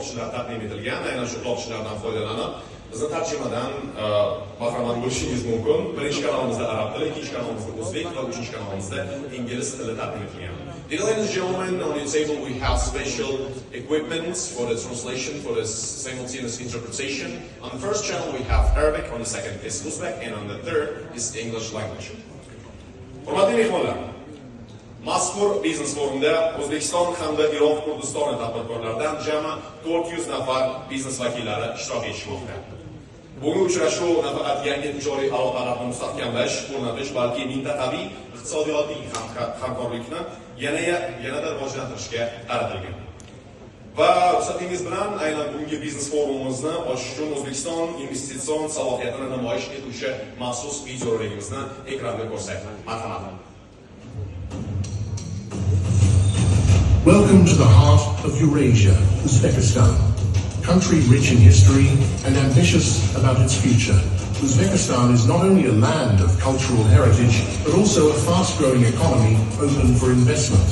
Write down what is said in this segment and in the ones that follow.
o'qituvchilar taqdim etilgan. Aynan shu o'qituvchilardan foydalanib, bizni tarjimadan bahramand bo'lishingiz mumkin. Birinchi kanalimizda arab tili, ikkinchi kanalimizda o'zbek va uchinchi kanalimizda ingliz tili taqdim etilgan. Ladies and gentlemen, on your table we have special equipment for the translation, for the simultaneous interpretation. On the first channel we have Arabic, on the second is Uzbek, and on the third is English language. Hurmatli mehmonlar, mazkur biznes forumda O'zbekiston hamda Iroq Kurdistoni tadbirkorlaridan jami 400 nafar biznes vakillari ishtirok etishmoqda. Bugungi uchrashuv nafaqat yangi tijoriy aloqalarni mustahkamlash, o'rnatish, balki mintaqaviy iqtisodiyotiy hamkorlikni yanada rivojlantirishga qaratilgan. Va ruxsatingiz bilan aynan bugungi biznes forumimizni ochish uchun O'zbekiston investitsion salohiyatini namoyish etuvchi maxsus videorolikimizni ekranda ko'rsatdik. Marhamat. Welcome to the heart of Eurasia, Uzbekistan. Country rich in history and ambitious about its future, Uzbekistan is not only a land of cultural heritage, but also a fast-growing economy open for investment.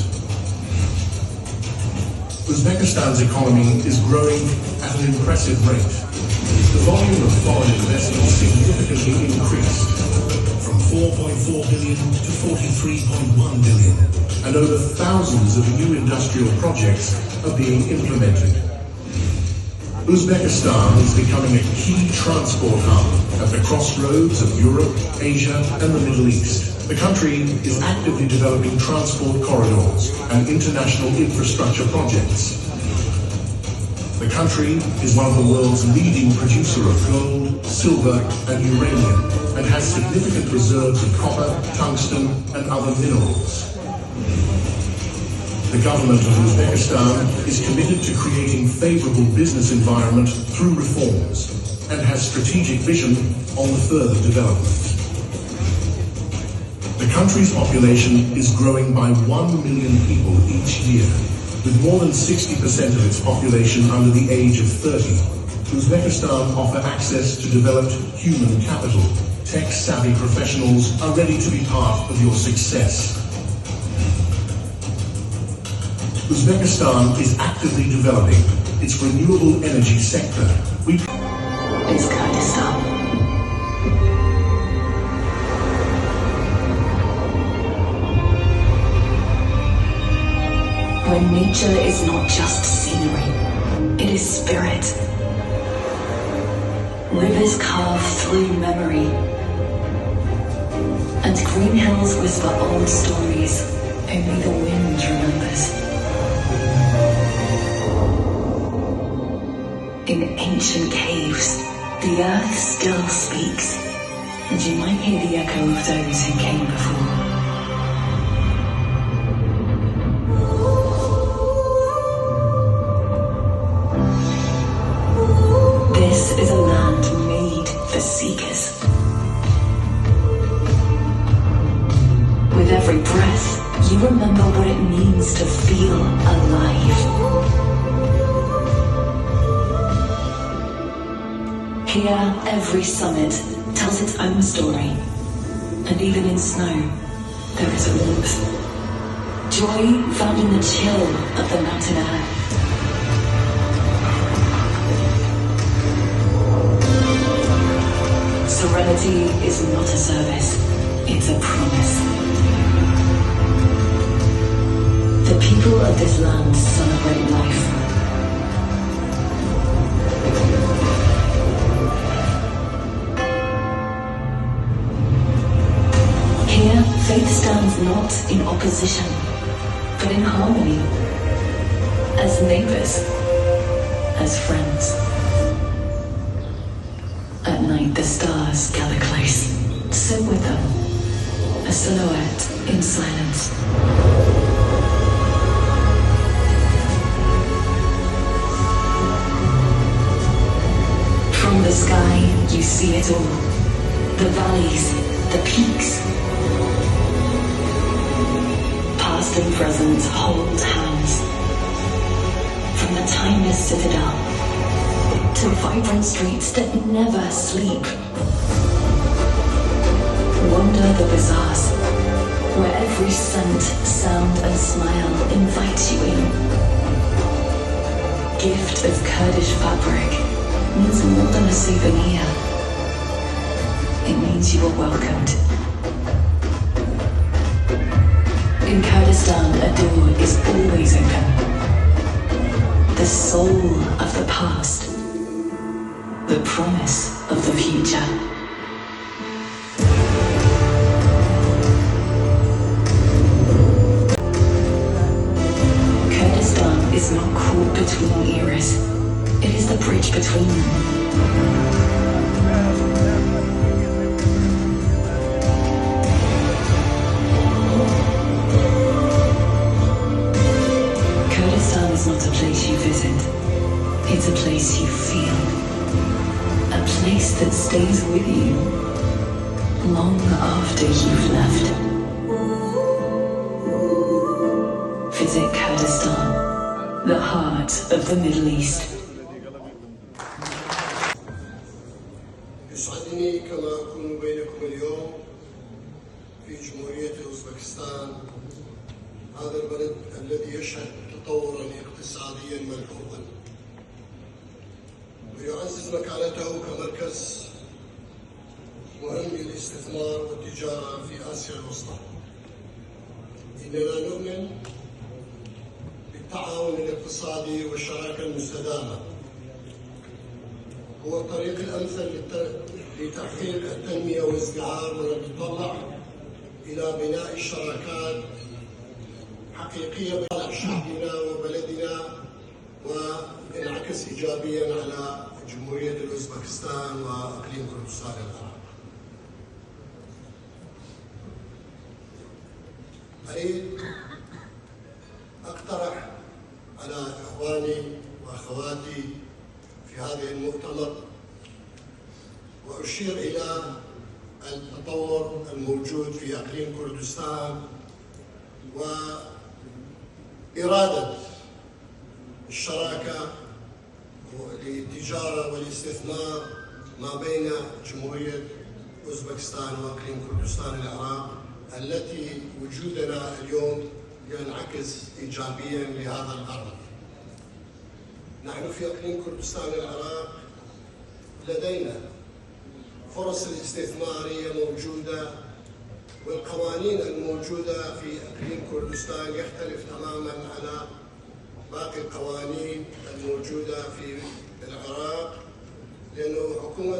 Uzbekistan's economy is growing at an impressive rate. The volume of foreign investment significantly increased from 4.4 billion to 43.1 billion, and over thousands of new industrial projects are being implemented. Uzbekistan is becoming a key transport hub at the crossroads of Europe, Asia, and the Middle East. The country is actively developing transport corridors and international infrastructure projects. The country is one of the world's leading producer of gold, silver, and uranium, and has significant reserves of copper, tungsten, and other minerals. The government of Uzbekistan is committed to creating favorable business environment through reforms and has strategic vision on the further development. The country's population is growing by 1 million people each year, with more than 60% of its population under the age of 30. Uzbekistan offer access to developed human capital. Tech-savvy professionals are ready to be part of your success. Uzbekistan is actively developing its renewable energy sector. It's Kurdistan. When nature is not just scenery, it is spirit. Rivers carve through memory, and green hills whisper old stories only the wind remembers. In ancient caves, the earth still speaks, and you might hear the echo of those who came before. This is a land made for seekers. With every breath, you remember what it means to feel alive. Here, every summit tells its own story, and even in snow, there is a warmth. Joy found in the chill of the mountain air. Serenity is not a service, it's a promise. The people of this land celebrate life. Here, faith stands not in opposition, but in harmony. As neighbors, as friends. At night the stars gather close, sit with them, a silhouette in silence. From the sky you see it all, the valleys, the peaks. Past and present hold hands. From the timeless citadel to vibrant streets that never sleep. Wander the bazaars, where every scent, sound and smile invite you in. gift of Kurdish fabric means more than a souvenir. It means you are welcomed. In Kurdistan, a door is always open. The soul of the past, the promise of the future. Kurdistan is not caught between eras. It is the bridge between them. Kurdistan is not a place you visit. It's a place you feel. A place that stays with you long after you've left. Visit Kurdistan, the heart of the Middle East. يسعدني كما أكون بينكم اليوم في جمهورية أوزبكستان، هذا البلد الذي يشهد تطورا اقتصاديا ملحوظا ويعزز مكانته كمركز مهم للاستثمار والتجارة في آسيا الوسطى. إننا نؤمن بالتعاون الاقتصادي والشراكة المستدامة، هو الطريق الأمثل لتحقيق التنمية والازدهار، ونتطلع إلى بناء شراكات حقيقية بين شعبنا وبلدنا وينعكس إيجابيا على جمهورية الأوزبكستان وإقليم كردستان العراق. أريد أقترح على إخواني وأخواتي في هذه المؤتمر وأشير إلى التطور الموجود في إقليم كردستان وإرادة الشراكة للتجارة والاستثمار ما بين جمهورية أوزبكستان وإقليم كردستان العراق، التي وجودنا اليوم ينعكس إيجابيا لهذا الغرض. نحن في إقليم كردستان العراق لدينا فرص الاستثمارية موجودة، والقوانين الموجودة في إقليم كردستان يختلف تماما على باقي القوانين الموجودة في العراق، لأنه حكومة